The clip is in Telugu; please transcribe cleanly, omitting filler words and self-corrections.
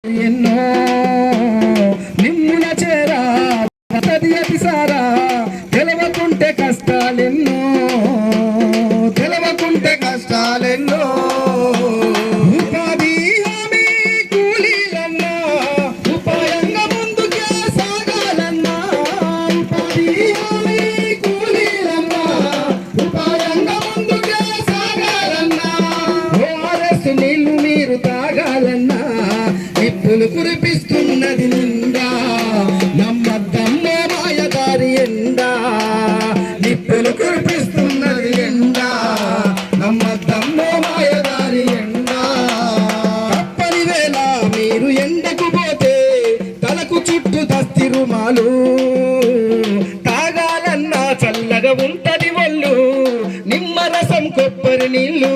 ఎన్నో నిమ్ముల చేరా అతిసారా తెలవకుంటే కష్టాలెన్నో ఉపాధి హామీ కూలీలన్నా ఉపాయంగా ముందుకే సాగాలన్నా ఉపాధి హామీ కూలీలన్నా ఉపాయంగా ముందుకే సాగాలన్నా ఓఆర్ఎస్ నీళ్లు మీరు తాగాలన్నా నిప్పులు కురిపిస్తున్నది నిండా నమ్మద్దమ్మో మాయదారి ఎండా నిప్పులు కురిపిస్తున్నది ఎండా నమ్మద్దమ్మో మాయదారి ఎండా తప్పని వేళ మీరు ఎండకు పోతే తలకు చుట్టూ దస్తి రుమాలు తాగాలన్నా చల్లగా ఉంటది ఒళ్ళు నిమ్మరసం కొబ్బరి నీళ్ళు